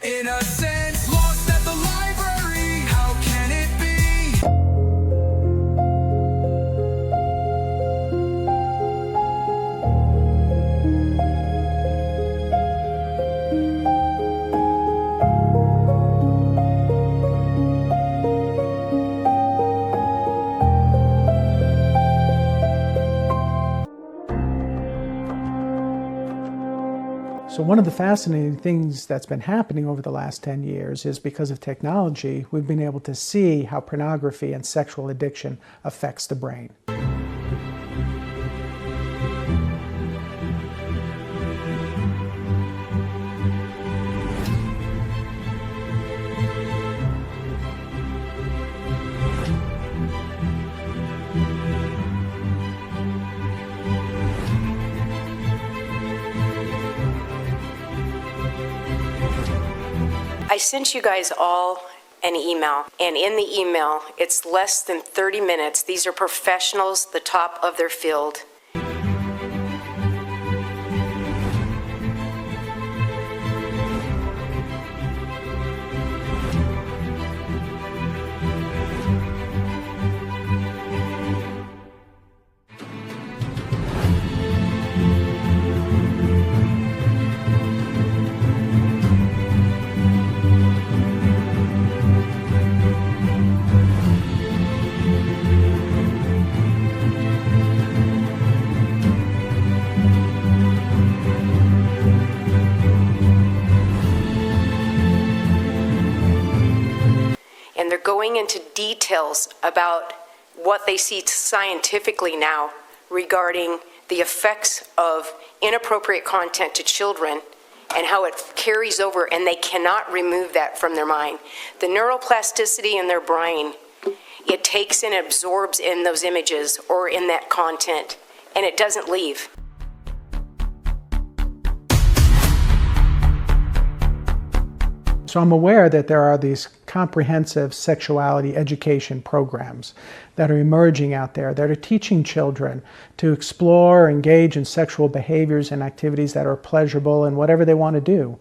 Innocence lost at the library, how can it be? So one of the fascinating things that's been happening over the last 10 years is because of technology, we've been able to see how pornography and sexual addiction affects the brain. I sent you guys all an email, and in the email, it's less than 30 minutes. These are professionals, the top of their field. And they're going into details about what they see scientifically now regarding the effects of inappropriate content to children and how it carries over, and they cannot remove that from their mind. The neuroplasticity in their brain, it takes and absorbs in those images or in that content, and it doesn't leave. So I'm aware that there are these comprehensive sexuality education programs that are emerging out there that are teaching children to explore, engage in sexual behaviors and activities that are pleasurable and whatever they want to do.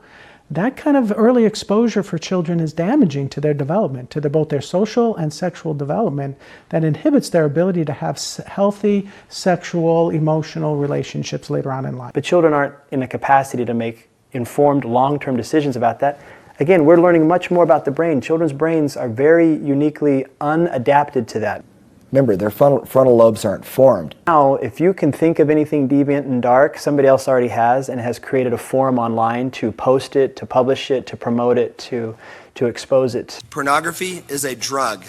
That kind of early exposure for children is damaging to their development, to both their social and sexual development, that inhibits their ability to have healthy sexual, emotional relationships later on in life. But children aren't in a capacity to make informed long-term decisions about that. Again, we're learning much more about the brain. Children's brains are very uniquely unadapted to that. Remember, their frontal lobes aren't formed. Now, if you can think of anything deviant and dark, somebody else already has and has created a forum online to post it, to publish it, to promote it, to expose it. Pornography is a drug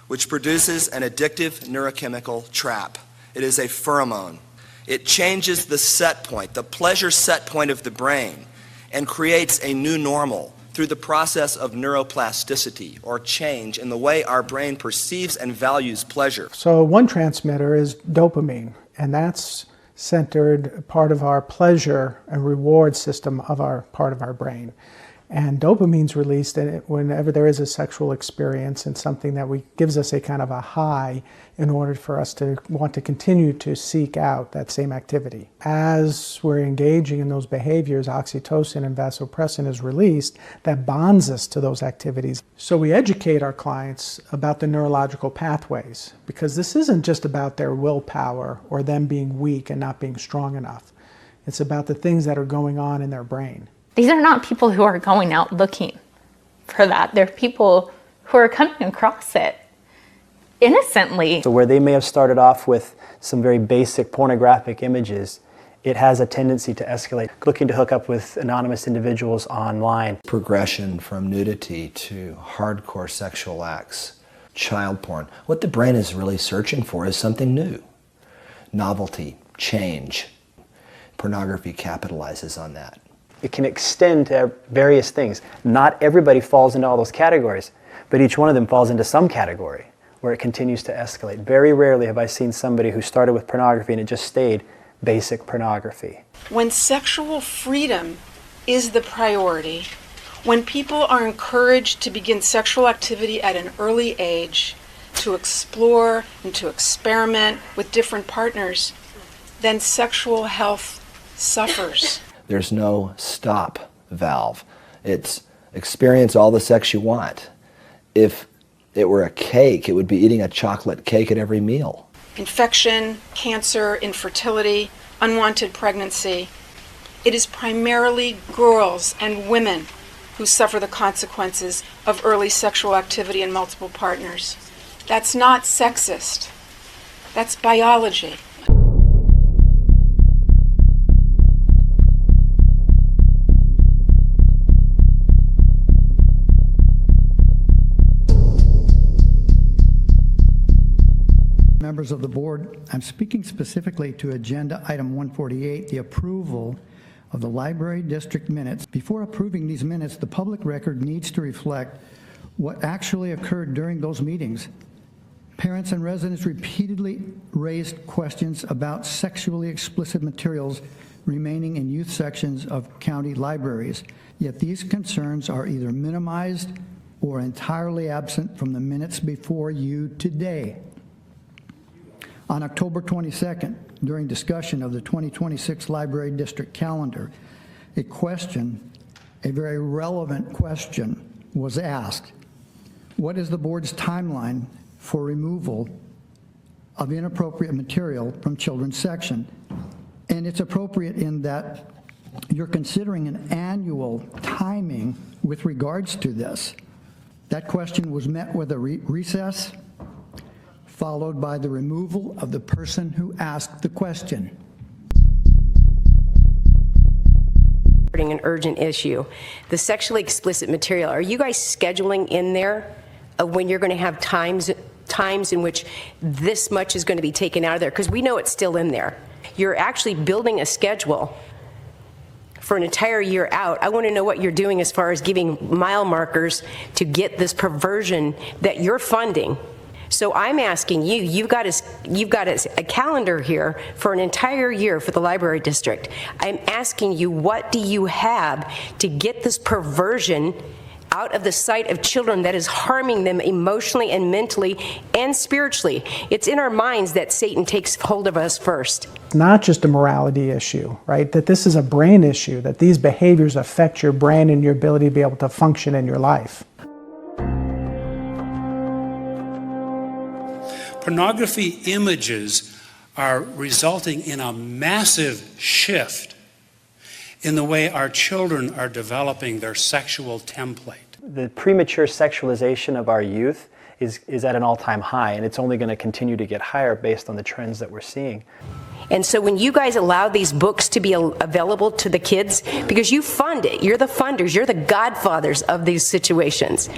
which produces an addictive neurochemical trap. It is a pheromone. It changes the set point, the pleasure set point of the brain, and creates a new normal through the process of neuroplasticity, or change in the way our brain perceives and values pleasure. So one transmitter is dopamine, and that's centered part of our pleasure and reward system of our part of our brain. And dopamine's released whenever there is a sexual experience and something that gives us a kind of a high in order for us to want to continue to seek out that same activity. As we're engaging in those behaviors, oxytocin and vasopressin is released that bonds us to those activities. So we educate our clients about the neurological pathways, because this isn't just about their willpower or them being weak and not being strong enough. It's about the things that are going on in their brain. These are not people who are going out looking for that. They're people who are coming across it innocently. So where they may have started off with some very basic pornographic images, it has a tendency to escalate, looking to hook up with anonymous individuals online. Progression from nudity to hardcore sexual acts, child porn. What the brain is really searching for is something new. Novelty, change. Pornography capitalizes on that. It can extend to various things. Not everybody falls into all those categories, but each one of them falls into some category where it continues to escalate. Very rarely have I seen somebody who started with pornography and it just stayed basic pornography. When sexual freedom is the priority, when people are encouraged to begin sexual activity at an early age, to explore and to experiment with different partners, then sexual health suffers. There's no stop valve. It's Experience all the sex you want. If it were a cake, it would be eating a chocolate cake at every meal. Infection, cancer, infertility, unwanted pregnancy. It is primarily girls and women who suffer the consequences of early sexual activity and multiple partners. That's not sexist. That's biology. Members of the board, I'm speaking specifically to agenda item 148, the approval of the library district minutes. Before approving these minutes, the public record needs to reflect what actually occurred during those meetings. Parents and residents repeatedly raised questions about sexually explicit materials remaining in youth sections of county libraries, yet these concerns are either minimized or entirely absent from the minutes before you today. On October 22nd, during discussion of the 2026 Library District calendar, a very relevant question was asked. What is the board's timeline for removal of inappropriate material from children's section? And it's appropriate in that you're considering an annual timing with regards to this. That question was met with a recess, followed by the removal of the person who asked the question. An urgent issue. The sexually explicit material, are you guys scheduling in there when you're going to have times in which this much is going to be taken out of there? Because we know it's still in there. You're actually building a schedule for an entire year out. I want to know what you're doing as far as giving mile markers to get this perversion that you're funding. So I'm asking you, you've got a calendar here for an entire year for the library district. I'm asking you, what do you have to get this perversion out of the sight of children that is harming them emotionally and mentally and spiritually? It's in our minds that Satan takes hold of us first. Not just a morality issue, right? That this is a brain issue, that these behaviors affect your brain and your ability to be able to function in your life. Pornography images are resulting in a massive shift in the way our children are developing their sexual template. The premature sexualization of our youth is at an all-time high, and it's only going to continue to get higher based on the trends that we're seeing. And so when you guys allow these books to be available to the kids, because you fund it, you're the funders, you're the godfathers of these situations.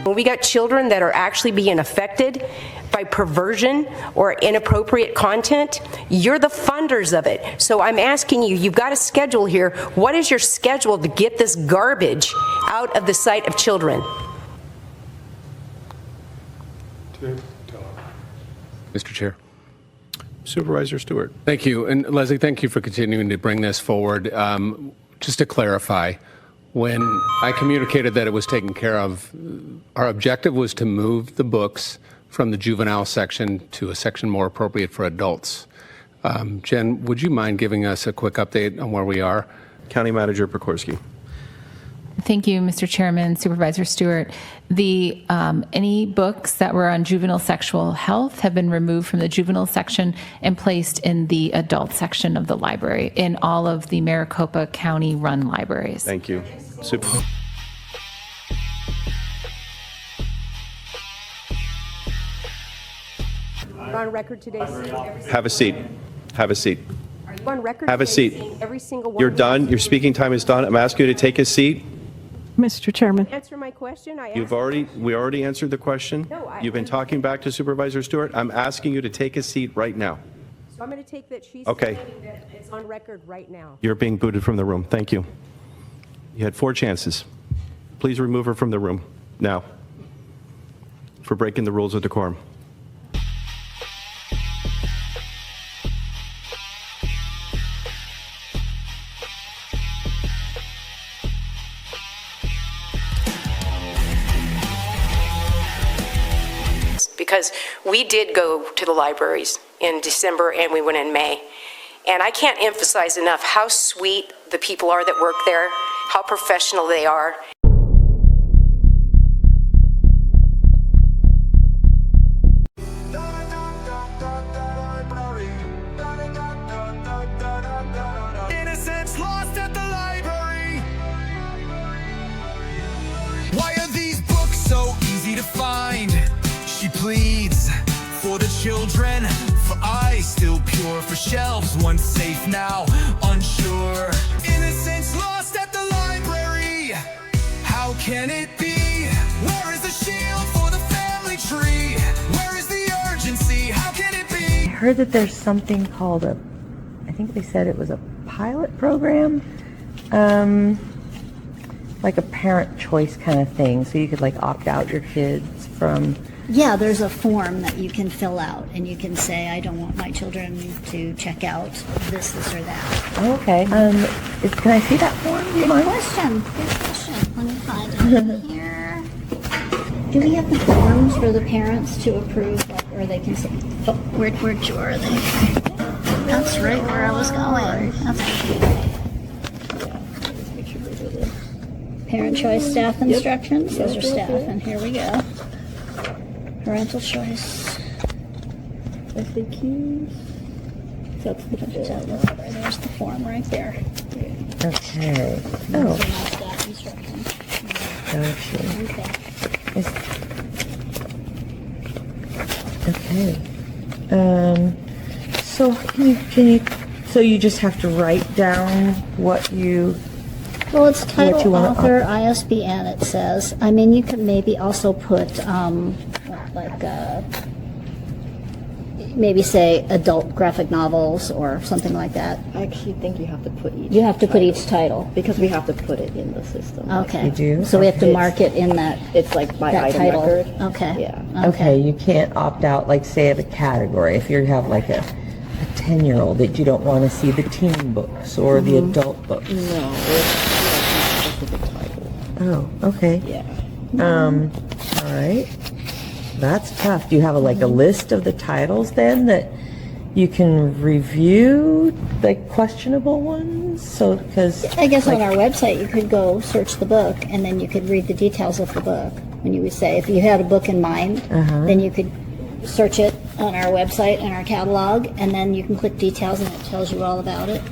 When we got children that are actually being affected by perversion or inappropriate content, you're the funders of it. So I'm asking you, you've got a schedule here. What is your schedule to get this garbage out of the sight of children? Mr. Chair. Supervisor Stewart. Thank you. And Leslie, thank you for continuing to bring this forward. Just to clarify, when I communicated that it was taken care of, our objective was to move the books from the juvenile section to a section more appropriate for adults. Jen, would you mind giving us a quick update on where we are? County Manager Pekorski. Thank you, Mr. Chairman, Supervisor Stewart. The any books that were on juvenile sexual health have been removed from the juvenile section and placed in the adult section of the library in all of the Maricopa County run libraries. Thank you. Super. On record today. Have a seat. Have a seat. Are you on record? Have a seat. Every single one. You're done. Your speaking time is done. I'm asking you to take a seat. Mr. Chairman. Answer my question. We already answered the question. No, You've been talking back to Supervisor Stewart. I'm asking you to take a seat right now. So I'm going to take that she's Okay. saying that it's on record right now. You're being booted from the room. Thank you. You had 4 chances. Please remove her from the room now for breaking the rules of decorum. because we did go to the libraries in December and we went in May. And I can't emphasize enough how sweet the people are that work there, how professional they are. Innocence lost at the library. Why are these books so easy to find? She pleads for the children, for eyes still pure, for shelves once safe now unsure. Innocence lost at the library. How can it be? Where is the shield for the family tree? Where is the urgency? How can it be? I heard that there's something called I think they said it was a pilot program, like a parent choice kind of thing, so you could like opt out your kids from. Yeah, there's a form that you can fill out, and you can say, I don't want my children to check out this or that. Oh, okay. Can I see that form? Do you Good mind? question. Good question. Let me find it here. Do we have the forms for the parents to approve, like, or they can say, oh, where are they? That's right where I was going. Parent choice staff instructions. Those are staff, and here we go. Parental choice. FAQs. That's the there's the form right there. Okay. Oh. Staff instructions. Gotcha. Okay. So can you? So you just have to write down what you. Well, it's title, you wanna author, ISBN. It says. I mean, you could maybe also put maybe say adult graphic novels or something like that. I actually think you have to put each. You have to put each title because we have to put it in the system. Okay. You do? So we have to mark it in that. It's like by that item title. record. Okay. Yeah. Okay, you can't opt out, like, say, of a category. If you have, like, a 10-year-old that you don't want to see the teen books or the adult books. No, it's specific title. Oh, okay. Yeah. All right. That's tough. Do you have, a list of the titles, then, that you can review, like, questionable ones? So, because... I guess on our website you could go search the book, and then you could read the details of the book. When you would say, if you had a book in mind, then you could search it on our website and our catalog, and then you can click details and it tells you all about it.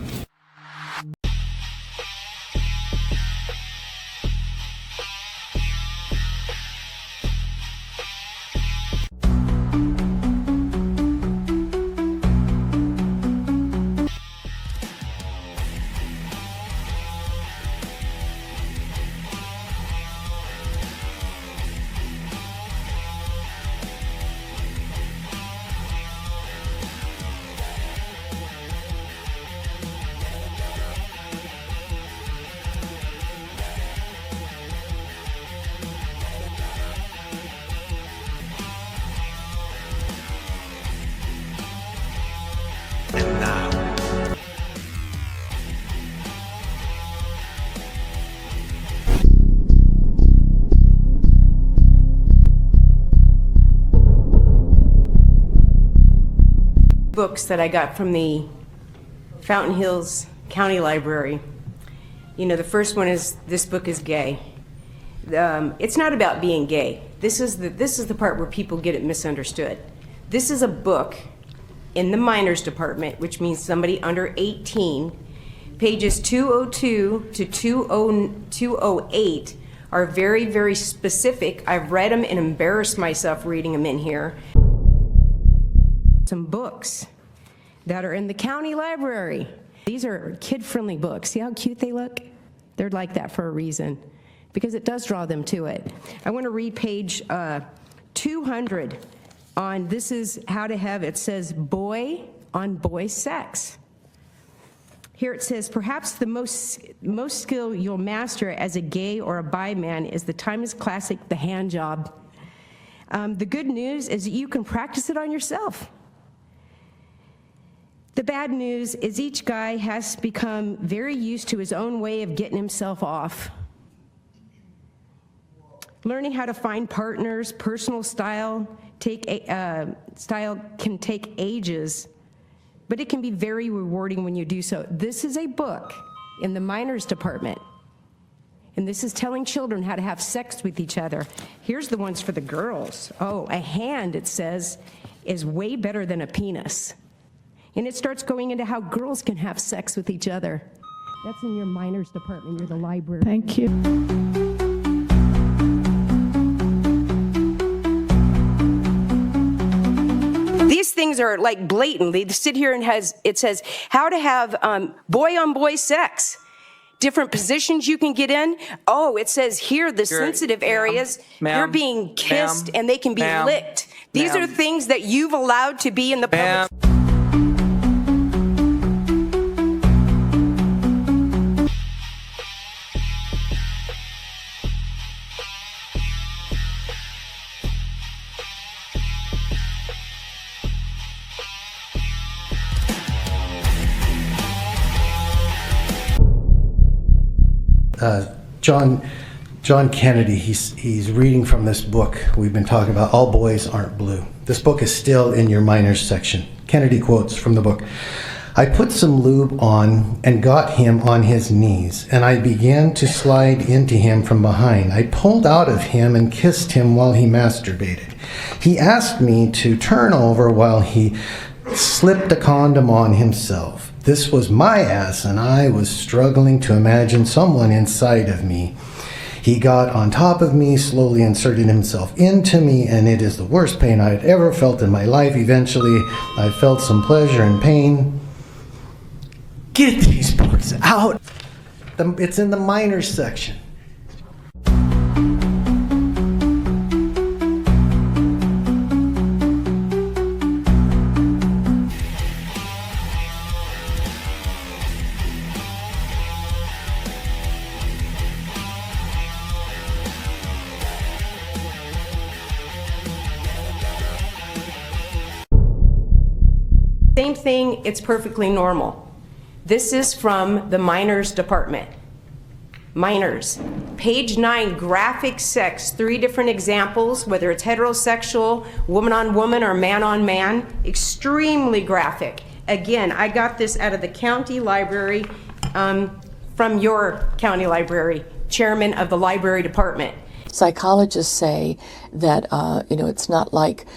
Books that I got from the Fountain Hills County Library. You know, the first one is, this book is gay. It's not about being gay. This is the part where people get it misunderstood. This is a book in the minors department, which means somebody under 18. Pages 202 to 208 are very, very specific. I've read them and embarrassed myself reading them in here. Some books that are in the county library. These are kid-friendly books. See how cute they look? They're like that for a reason, because it does draw them to it. I want to read page 200 on, this is how to have, it says boy on boy sex. Here it says, perhaps the most skill you'll master as a gay or a bi man is the timeless classic, the hand job. The good news is that you can practice it on yourself. The bad news is each guy has become very used to his own way of getting himself off. Learning how to find partners, personal style, style can take ages, but it can be very rewarding when you do so. This is a book in the minors department, and this is telling children how to have sex with each other. Here's the ones for the girls. Oh, a hand, it says, is way better than a penis. And it starts going into how girls can have sex with each other. That's in your minors department. You're the library. Thank you. These things are like blatant. They sit here and it says how to have boy-on-boy sex. Different positions you can get in. Oh, it says here the sensitive areas, you're being kissed and they can be licked. These are things that you've allowed to be in the public. John Kennedy, he's reading from this book we've been talking about, All Boys Aren't Blue. This book is still in your minors section. Kennedy quotes from the book, "I put some lube on and got him on his knees, and I began to slide into him from behind. I pulled out of him and kissed him while he masturbated. He asked me to turn over while he slipped a condom on himself. This was my ass, and I was struggling to imagine someone inside of me. He got on top of me, slowly inserted himself into me, and it is the worst pain I had ever felt in my life. Eventually, I felt some pleasure and pain." Get these books out. It's in the minors section. Same thing, it's perfectly normal. This is from the minors department. Minors. Page 9, graphic sex, 3 different examples, whether it's heterosexual, woman on woman, or man on man. Extremely graphic. Again, I got this out of the county library, from your county library, chairman of the library department. Psychologists say that, it's not like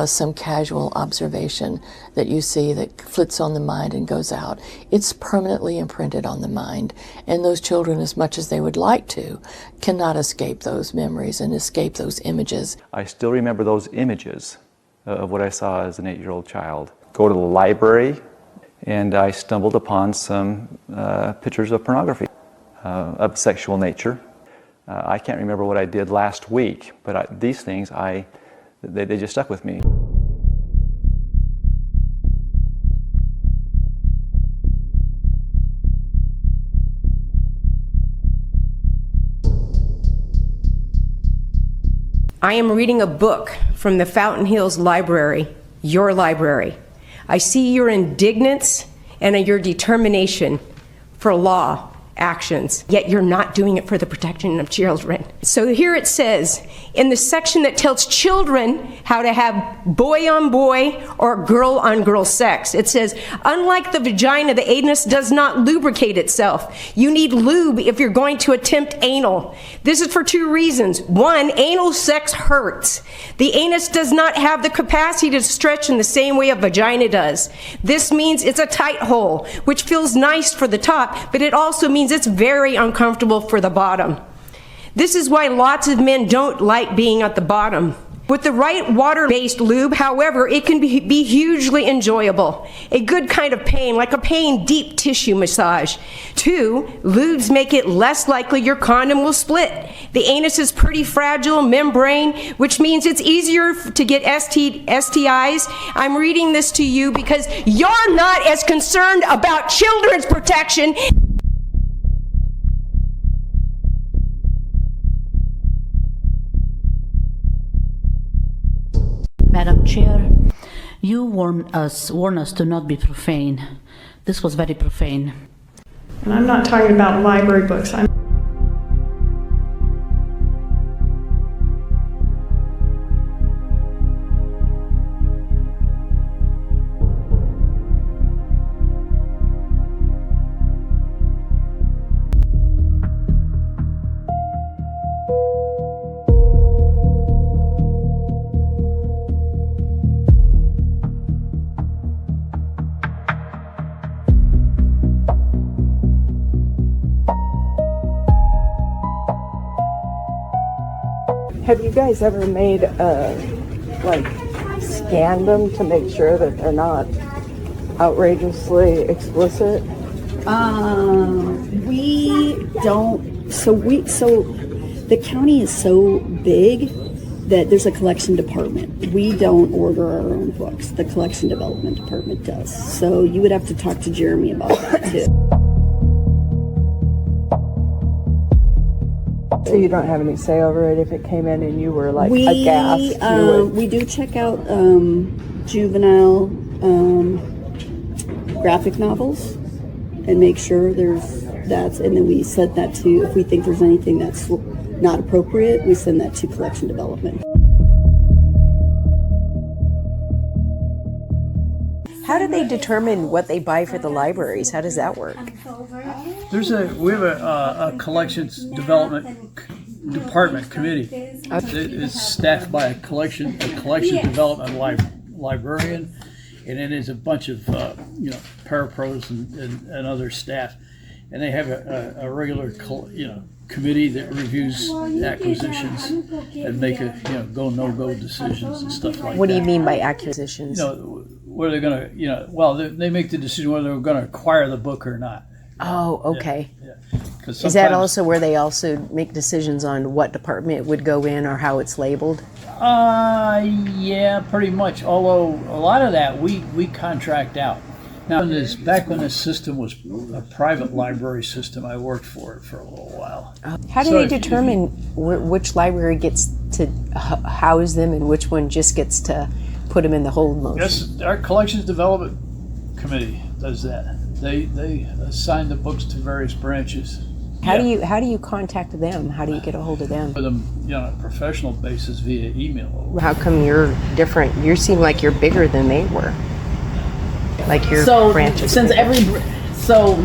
some casual observation that you see that flits on the mind and goes out. It's permanently imprinted on the mind, and those children, as much as they would like to, cannot escape those memories and escape those images. I still remember those images of what I saw as an 8-year-old child. Go to the library, and I stumbled upon some pictures of pornography of sexual nature. I can't remember what I did last week, but these things, they just stuck with me. I am reading a book from the Fountain Hills Library, your library. I see your indignance and your determination for law actions, yet you're not doing it for the protection of children. So here it says, in the section that tells children how to have boy-on-boy or girl-on-girl sex, it says, unlike the vagina, the anus does not lubricate itself. You need lube if you're going to attempt anal. This is for 2 reasons. 1, anal sex hurts. The anus does not have the capacity to stretch in the same way a vagina does. This means it's a tight hole, which feels nice for the top, but it also means it's very uncomfortable for the bottom. This is why lots of men don't like being at the bottom. With the right water-based lube, however, it can be hugely enjoyable. A good kind of pain, like a pain deep tissue massage. 2, lubes make it less likely your condom will split. The anus is pretty fragile membrane, which means it's easier to get STIs. I'm reading this to you because you're not as concerned about children's protection. Madam Chair, you warned us to not be profane. This was very profane. And I'm not talking about library books. Have you guys ever made scanned them to make sure that they're not outrageously explicit? We don't. So the county is so big that there's a collection department. We don't order our own books. The collection development department does. So you would have to talk to Jeremy about that too. So you don't have any say over it if it came in and you were like aghast? We do check out juvenile graphic novels and make sure and then we send that to, if we think there's anything that's not appropriate, we send that to collection development. How do they determine what they buy for the libraries? How does that work? We have a collections development department committee. It's staffed by a collection development librarian, and it is a bunch of parapros and other staff, and they have a regular committee that reviews acquisitions and make go no-go decisions and stuff like that. What do you mean by acquisitions? Where they're going to, they make the decision whether they're going to acquire the book or not. Oh, okay. Yeah. Is that also where they also make decisions on what department it would go in or how it's labeled? Yeah, pretty much. Although a lot of that we contract out. Now, back when this system was a private library system, I worked for it for a little while. How do they determine which library gets to house them and which one just gets to put them in the hold motion? Yes, our collections development committee does that. They assign the books to various branches. How do you contact them? How do you get a hold of them? For them, on a professional basis via email. How come you're different? You seem like you're bigger than they were. Like your branches. So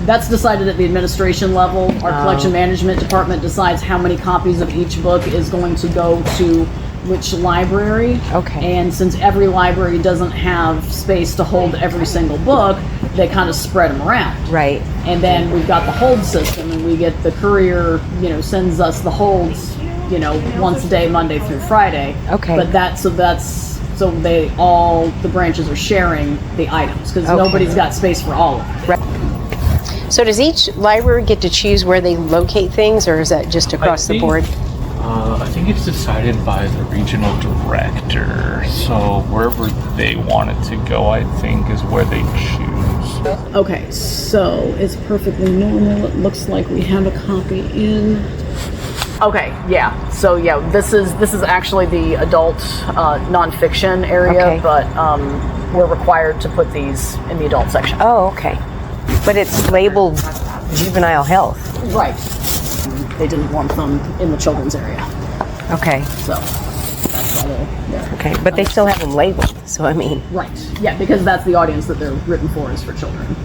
that's decided at the administration level. Our collection management department decides how many copies of each book is going to go to which library. Okay. And since every library doesn't have space to hold every single book, they kind of spread them around. Right. And then we've got the hold system, and we get the courier, sends us the holds, once a day, Monday through Friday. Okay. But so the branches are sharing the items because nobody's got space for all of them. Right. So does each library get to choose where they locate things, or is that just across the board? I think it's decided by the regional director. So wherever they want it to go, I think, is where they choose. Okay, so it's perfectly normal. It looks like we have a copy in. Okay, yeah. So this is actually the adult nonfiction area, but we're required to put these in the adult section. Oh, okay. But it's labeled juvenile health. Right. They didn't want them in the children's area. Okay. So that's why they're there. Okay, but they still have them labeled. So I mean. Right. Yeah, because that's the audience that they're written for, is for children.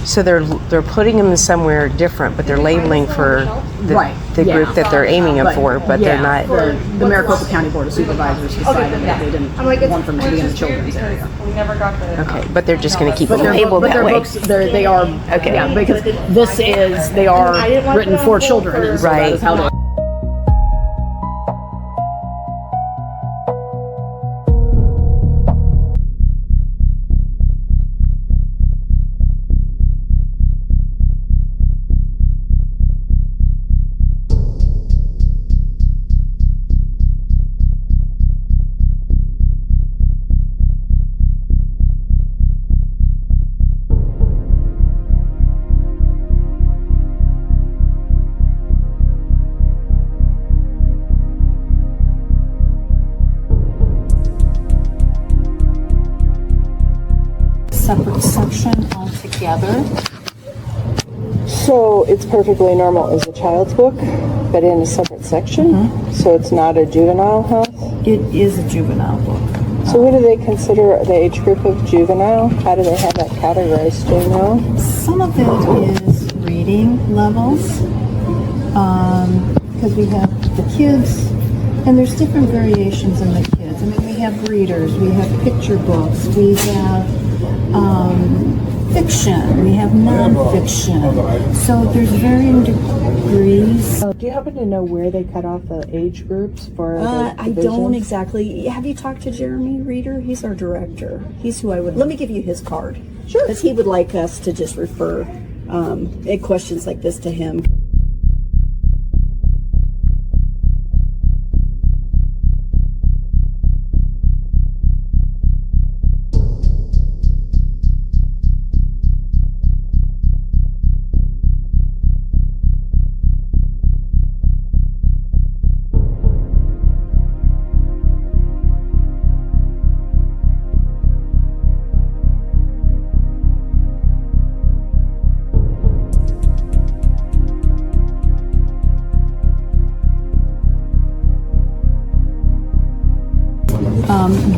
So they're putting them somewhere different, but they're labeling for the group that they're aiming them for, but they're not. The Maricopa County Board of Supervisors decided that they didn't want them to be in the children's area. Okay, but they're just going to keep them labeled that way. Books, they are. Okay. Yeah, because they are written for children. And so that is how they. Separate section altogether. So it's perfectly normal as a child's book, but in a separate section? So it's not a juvenile health? It is a juvenile book. So what do they consider the age group of juvenile? How do they have that categorized, do you know? Some of it is reading levels, because we have the kids, and there's different variations in the kids. I mean, we have readers, we have picture books, we have fiction, we have nonfiction. So there's varying degrees. Do you happen to know where they cut off the age groups for the I don't exactly. Have you talked to Jeremy Reeder? He's our director. He's who I would. Let me give you his card. Sure. Because he would like us to just refer questions like this to him.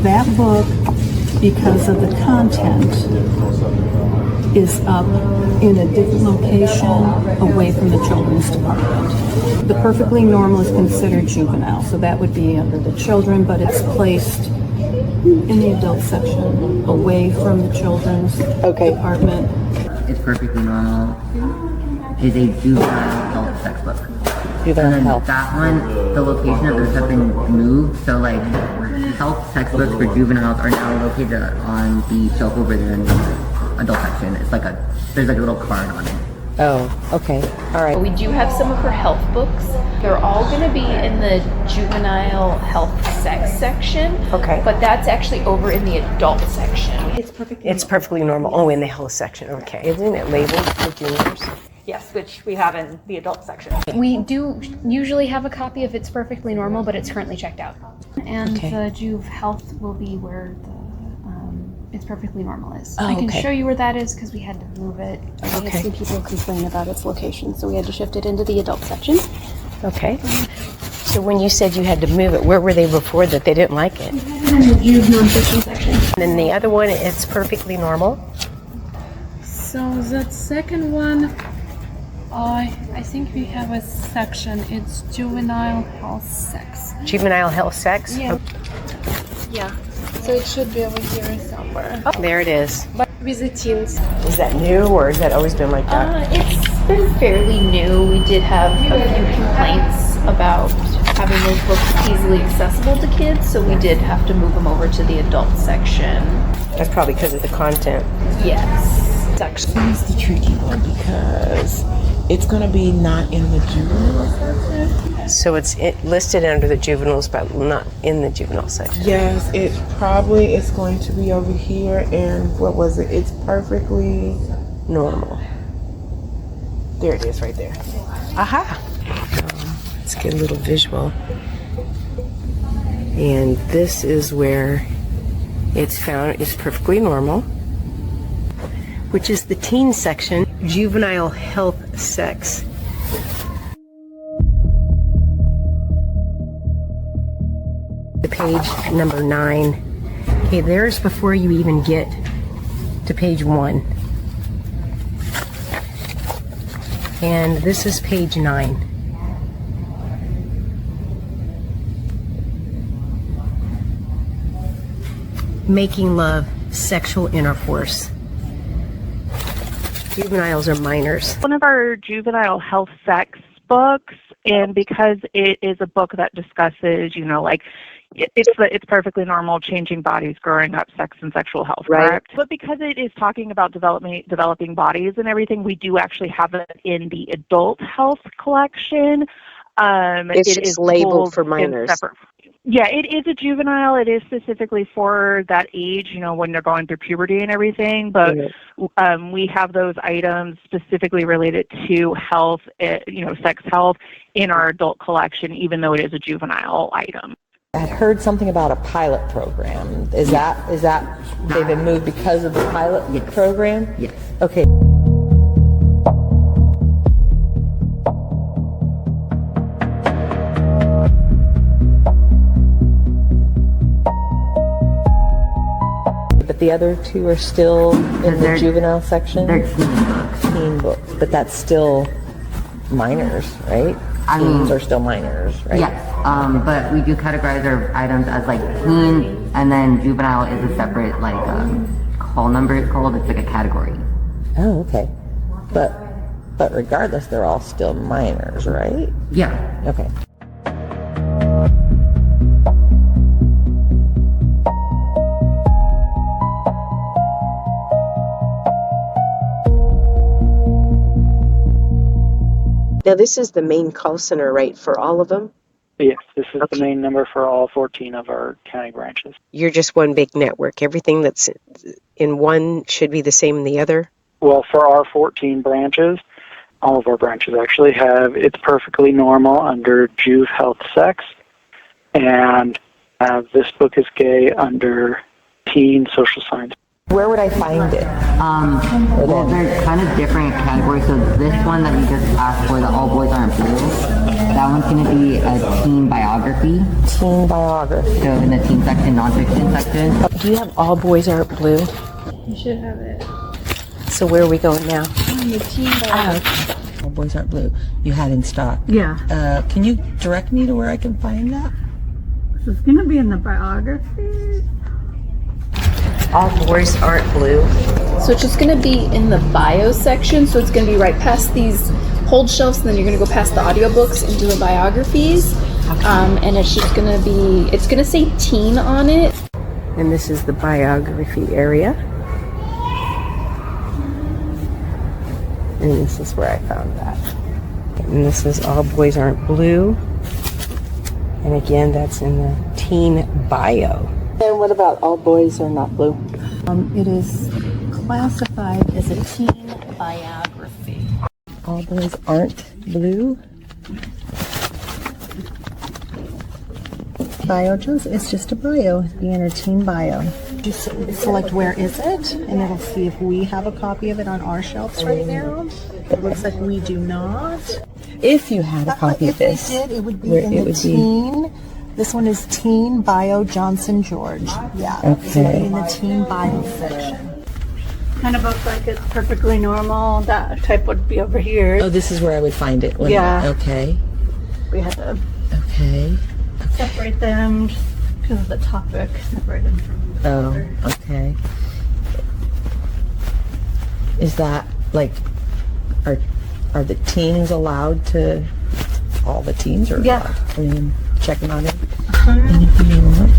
That book, because of the content, is up in a different location away from the children's department. The Perfectly Normal is considered juvenile, so that would be under the children, but it's placed in the adult section away from the children's department. It's Perfectly Normal is a juvenile health sex book. Juvenile health. That one, the location of those have been moved, so like health textbooks for juveniles are now located on the shelf over there in the adult section. It's like there's like a little card on it. Oh, okay. All right. We do have some of her health books. They're all going to be in the juvenile health sex section. Okay. But that's actually over in the adult section. It's perfectly normal. Oh, in the health section. Okay. Isn't it labeled for juniors? Yes, which we have in the adult section. We do usually have a copy if it's perfectly normal, but it's currently checked out. And Okay. the Juve Health will be where the It's Perfectly Normal is. Oh, I can okay. show you where that is because we had to move it. Okay. We had some people complain about its location, so we had to shift it into the adult section. Okay. So when you said you had to move it, where were they before that they didn't like it? In the Juve nonfiction section. And then the other one, it's perfectly normal. So that second one, I think we have a section. It's juvenile health sex. Juvenile health sex? Yeah. Yeah. So it should be over here somewhere. Oh, there it is. But with the teens. Is that new or has that always been like that? It's been fairly new. We did have a few complaints about having those books easily accessible to kids, so we did have to move them over to the adult section. That's probably because of the content. Yes. It's actually It's the tricky one because it's going to be not in the juvenile section. So it's listed under the juveniles, but not in the juvenile section. Yes, it probably is going to be over here. And what was it? It's perfectly normal. There it is right there. Aha! Let's get a little visual. And this is where it's found. It's perfectly normal, which is the teen section, juvenile health sex. The page number 9. Okay, there's before you even get to page 1. And this is page 9. Making love, sexual intercourse. Juveniles are minors. One of our juvenile health sex books, and because it is a book that discusses, like it's perfectly normal, changing bodies, growing up, sex and sexual health, Right. correct? But because it is talking about developing bodies and everything, we do actually have it in the adult health collection. It's it just is labeled for pulled in minors. separate- Yeah, it is a juvenile. It is specifically for that age, when they're going through puberty and everything. But we have those items specifically related to health, sex health, in our adult collection, even though it is a juvenile item. I had heard something about a pilot program. Is that they've been moved because of the pilot program? Yes. Okay. But the other two are still in the juvenile section? They're teen books. Teen books, but that's still minors, right? Teens are still minors, right? Yes, but we do categorize our items as like teen, and then juvenile is a separate call number. It's called. It's like a category. Oh, okay. But regardless, they're all still minors, right? Yeah. Okay. Now, this is the main call center, right, for all of them? Yes, this is the main number for all 14 of our county branches. You're just one big network. Everything that's in one should be the same in the other? Well, for our 14 branches, all of our branches actually have It's Perfectly Normal under Juve Health Sex, and This Book is Gay under Teen Social Science. Where would I find it? Well, they're kind of different categories. So this one that you just asked for, the All Boys Aren't Blue, that one's going to be a teen biography. Teen biography. So in the teen section, nonfiction section. Do you have All Boys Aren't Blue? You should have it. So where are we going now? The teen All Boys Aren't Blue. You had in stock. Yeah. Can you direct me to where I can find that? This is going to be in the biography. All Boys Aren't Blue. So it's just going to be in the bio section. So it's going to be right past these hold shelves, and then you're going to go past the audiobooks into the biographies. Okay. And it's just going to be, it's going to say teen on it. And this is the biography area. And this is where I found that. And this is All Boys Aren't Blue. And again, that's in the teen bio. And what about All Boys Are Not Blue? It is classified as a teen biography. All Boys Aren't Blue? Bio, it's just a bio, being a teen bio. Just select where is it, and it'll see if we have a copy of it on our shelves right now. It looks like we do not. If you had a copy of this, if we did, it would be in the teen. This one is Teen Bio Johnson George. Yeah, it's in the teen bio section. Kind of looks like It's Perfectly Normal. That type would be over here. Oh, this is where I would find it. Yeah. Okay. We had to Okay. separate them because of the topic. Separate them from the other. Okay. Is that like, are the teens allowed to? All the teens are allowed to check them out. Anything you want?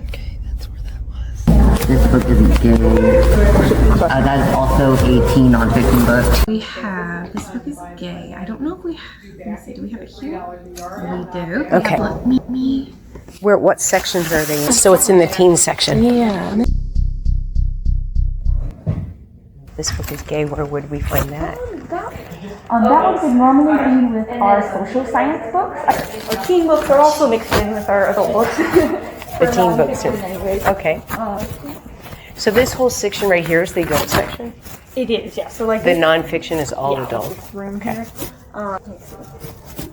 Okay, that's where that was. This book isn't gay. That is also a teen nonfiction book. We have, this book is gay. I don't know if we have, let me see, do we have it here? We do. Okay. We have me. What sections are they in? So it's in the teen section. Yeah. This book is gay. Where would we find that? That one would normally be with our social science books. Our teen books are also mixed in with our adult books. The teen books are. Okay. So this whole section right here is the adult section? It is, yeah. So like the nonfiction is all adult. This room here.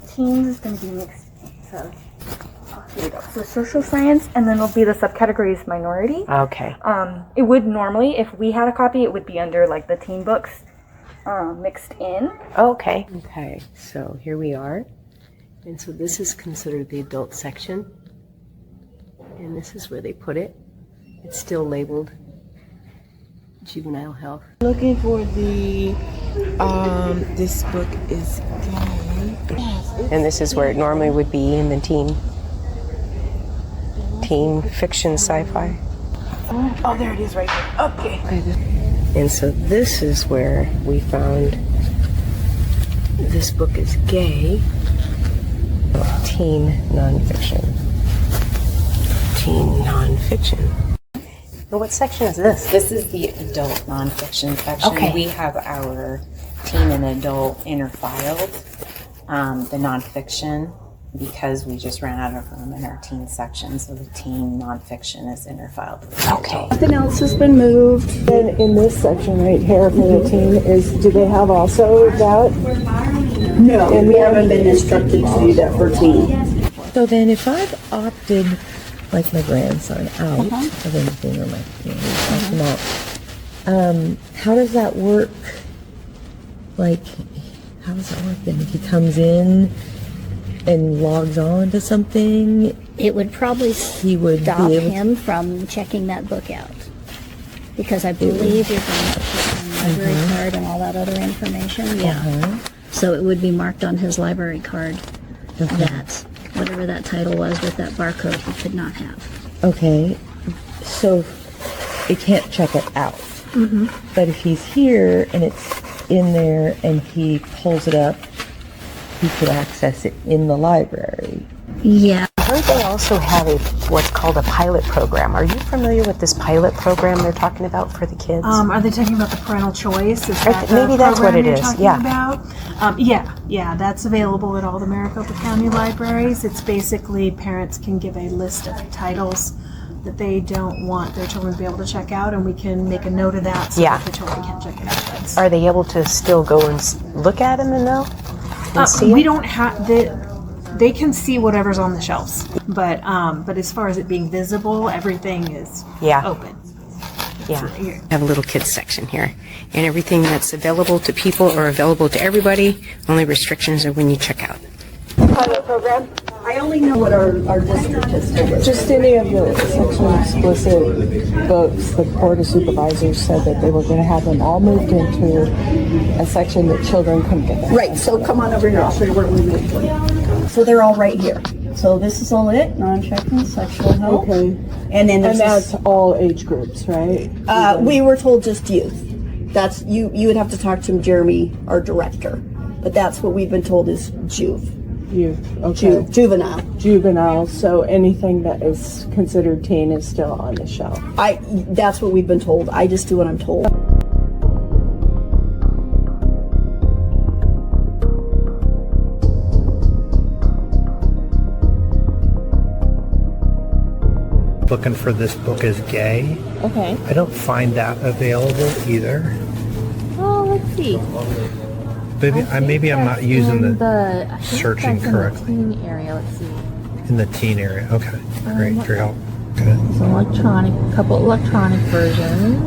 Teens is going to be mixed. So here we go. So social science, and then it'll be the subcategory is minority. Okay. It would normally, if we had a copy, it would be under like the teen books. Mixed in. Okay. Okay, so here we are. And so this is considered the adult section. And this is where they put it. It's still labeled juvenile health. Looking for the, this book is gay. And this is where it normally would be in the teen fiction sci-fi. Oh, there it is right here. Okay. And so this is where we found This Book is Gay, teen nonfiction. Teen nonfiction. Well, what section is this? This is the adult nonfiction section. Okay. We have our teen and adult interfiled, the nonfiction, because we just ran out of room in our teen section, so the teen nonfiction is interfiled. Okay. Nothing else has been moved. Then in this section right here for the teen do they have also that? No, and we haven't been instructed to do that for teen. So then if I've opted, like my grandson, out of anything, or my family, how does that work? Like, how does that work then? If he comes in and logs on to something, it would probably stop him from checking that book out, because I believe you're going to put on library card and that other information. Yeah. So it would be marked on his library card that whatever that title was with that barcode he could not have. Okay, so it can't check it out. Mm-hmm. But if he's here and it's in there and he pulls it up, he could access it in the library. Yeah. I heard they also have what's called a pilot program. Are you familiar with this pilot program they're talking about for the kids? Are they talking about the parental choice? Is that maybe that's what it is. Yeah. About? Yeah, that's available at all the Maricopa County libraries. It's basically parents can give a list of titles that they don't want their children to be able to check out, and we can make a note of that so that the children can check it out. Are they able to still go and look at them and know? We don't have they can see whatever's on the shelves, but as far as it being visible, everything is open. Yeah, I have a little kids section here, and everything that's available to people or available to everybody. Only restrictions are when you check out. Pilot program. I only know what our district is. Just any of the section explicit books, the Board of Supervisors said that they were going to have them all moved into a section that children couldn't get. Right, so come on over here, I'll show you where we moved them. So they're all right here. So this is all it, non-checking, sexual health. Okay. And then there's that's all age groups, right? We were told just youth. That's you would have to talk to Jeremy, our director. But that's what we've been told is youth. Okay. Juvenile. So anything that is considered teen is still on the shelf. That's what we've been told. I just do what I'm told. Looking for this book is gay. Okay. I don't find that available either. Oh, let's see. Maybe I'm not using the searching correctly. In the teen area, let's see. In the teen area, okay. Great, your help. Good. Some couple electronic versions.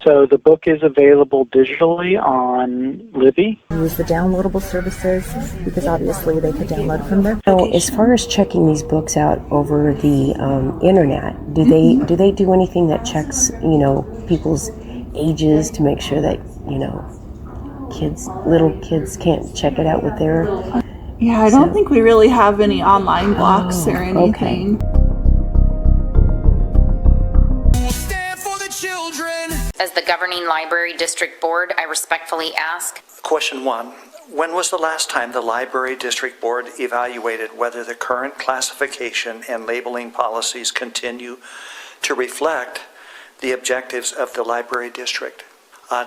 So the book is available digitally on Libby. Use the downloadable services because obviously they could download from there. So as far as checking these books out over the internet, do they do anything that checks people's ages to make sure that little kids can't check it out with their... Yeah, I don't think we really have any online blocks or anything. As the governing library district board, I respectfully ask. Question 1. When was the last time the library district board evaluated whether the current classification and labeling policies continue to reflect the objectives of the library district?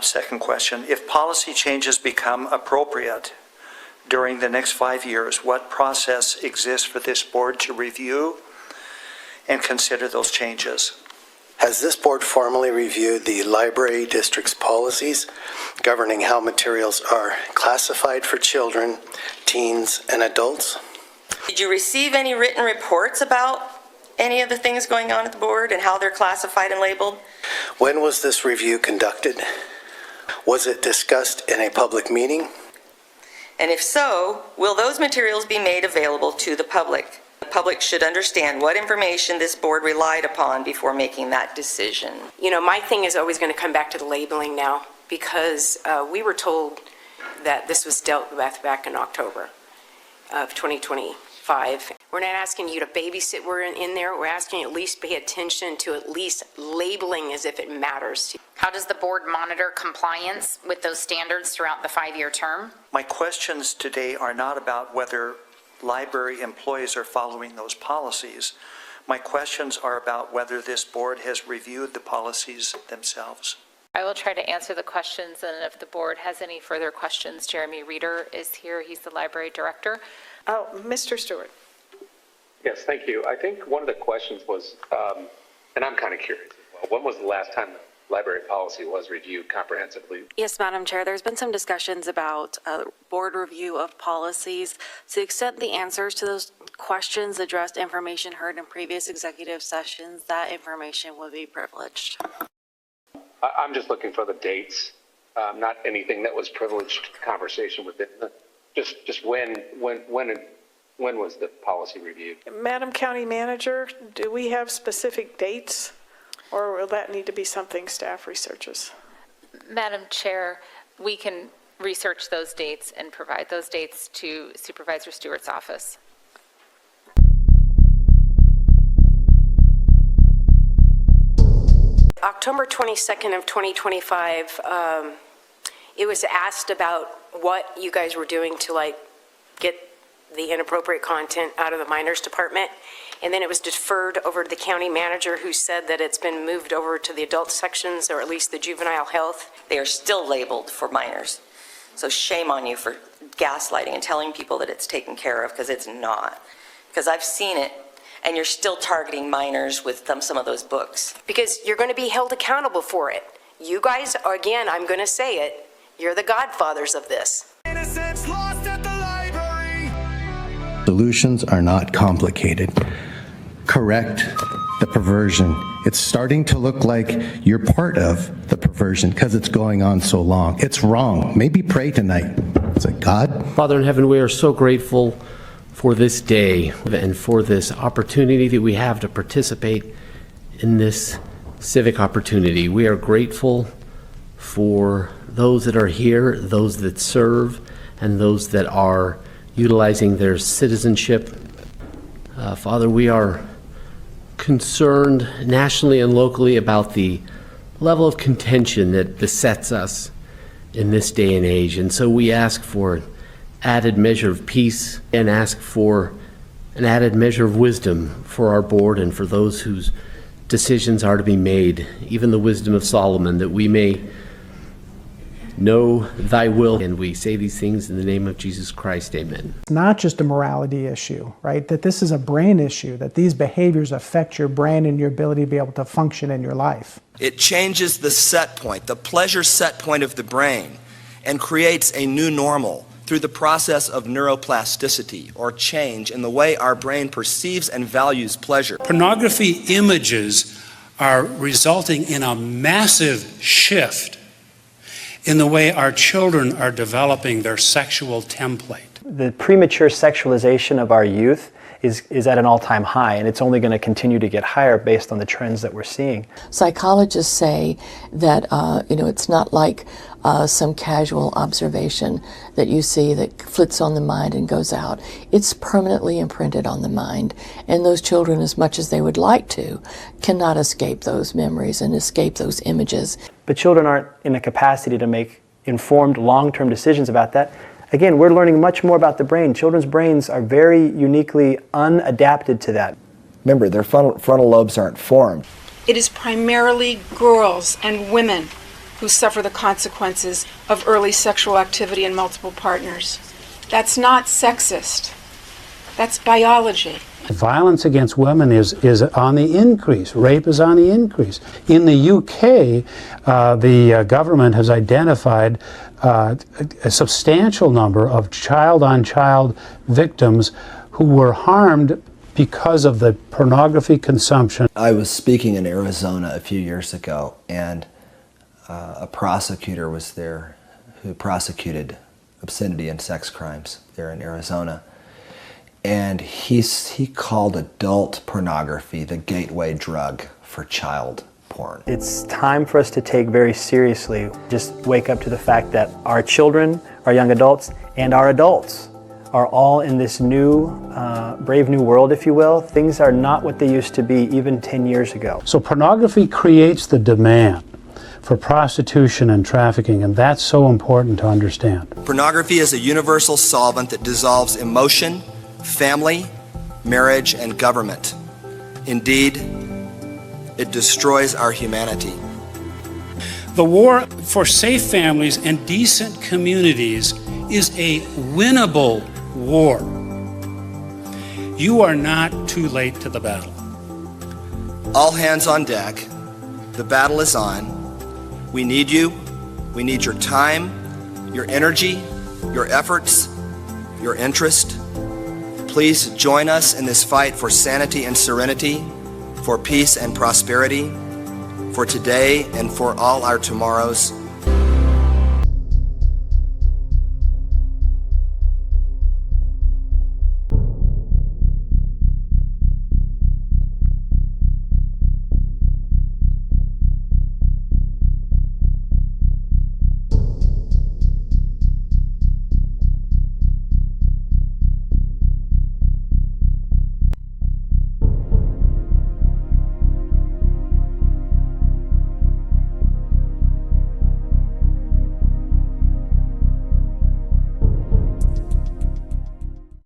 Second question, if policy changes become appropriate during the next 5 years, what process exists for this board to review and consider those changes? Has this board formally reviewed the library district's policies governing how materials are classified for children, teens, and adults? Did you receive any written reports about any of the things going on at the board and how they're classified and labeled? When was this review conducted? Was it discussed in a public meeting? And if so, will those materials be made available to the public? The public should understand what information this board relied upon before making that decision. My thing is always going to come back to the labeling now, because we were told that this was dealt with back in October of 2025. We're not asking you to babysit. We're in there. We're asking you at least pay attention to at least labeling as if it matters to you. How does the board monitor compliance with those standards throughout the 5-year term? My questions today are not about whether library employees are following those policies. My questions are about whether this board has reviewed the policies themselves. I will try to answer the questions, and if the board has any further questions, Jeremy Reeder is here. He's the library director. Oh, Mr. Stewart. Yes, thank you. I think one of the questions was, and I'm kind of curious, when was the last time the library policy was reviewed comprehensively? Yes, Madam Chair. There's been some discussions about board review of policies. To the extent the answers to those questions addressed information heard in previous executive sessions, that information will be privileged. I'm just looking for the dates, not anything that was privileged conversation within the, just when was the policy reviewed? Madam County Manager, do we have specific dates, or will that need to be something staff researches? Madam Chair, we can research those dates and provide those dates to Supervisor Stewart's office. October 22nd of 2025, it was asked about what you guys were doing to get the inappropriate content out of the minors department. And then it was deferred over to the county manager, who said that it's been moved over to the adult sections, or at least the juvenile health. They are still labeled for minors. So shame on you for gaslighting and telling people that it's taken care of, because it's not. Because I've seen it, and you're still targeting minors with some of those books. Because you're going to be held accountable for it. You guys, again, I'm going to say it, you're the godfathers of this. Solutions are not complicated. Correct the perversion. It's starting to look like you're part of the perversion because it's going on so long. It's wrong. Maybe pray tonight. It's like, God. Father in heaven, we are so grateful for this day and for this opportunity that we have to participate in this civic opportunity. We are grateful for those that are here, those that serve, and those that are utilizing their citizenship. Father, we are concerned nationally and locally about the level of contention that besets us in this day and age. And so we ask for an added measure of peace and ask for an added measure of wisdom for our board and for those whose decisions are to be made, even the wisdom of Solomon, that we may know thy will. And we say these things in the name of Jesus Christ. Amen. It's not just a morality issue, right? That this is a brain issue, that these behaviors affect your brain and your ability to be able to function in your life. It changes the set point, the pleasure set point of the brain, and creates a new normal through the process of neuroplasticity, or change in the way our brain perceives and values pleasure. Pornography images are resulting in a massive shift in the way our children are developing their sexual template. The premature sexualization of our youth is at an all-time high, and it's only going to continue to get higher based on the trends that we're seeing. Psychologists say that it's not like some casual observation that you see that flits on the mind and goes out. It's permanently imprinted on the mind, and those children, as much as they would like to, cannot escape those memories and escape those images. But children aren't in a capacity to make informed long-term decisions about that. Again, we're learning much more about the brain. Children's brains are very uniquely unadapted to that. Remember, their frontal lobes aren't formed. It is primarily girls and women who suffer the consequences of early sexual activity and multiple partners. That's not sexist. That's biology. Violence against women is on the increase. Rape is on the increase. In the UK, the government has identified a substantial number of child-on-child victims who were harmed because of the pornography consumption. I was speaking in Arizona a few years ago, and a prosecutor was there who prosecuted obscenity and sex crimes there in Arizona. And he called adult pornography the gateway drug for child porn. It's time for us to take very seriously, just wake up to the fact that our children, our young adults, and our adults are all in this new, brave new world, if you will. Things are not what they used to be even 10 years ago. So pornography creates the demand for prostitution and trafficking, and that's so important to understand. Pornography is a universal solvent that dissolves emotion, family, marriage, and government. Indeed, it destroys our humanity. The war for safe families and decent communities is a winnable war. You are not too late to the battle. All hands on deck. The battle is on. We need you. We need your time, your energy, your efforts, your interest. Please join us in this fight for sanity and serenity, for peace and prosperity, for today and for all our tomorrows.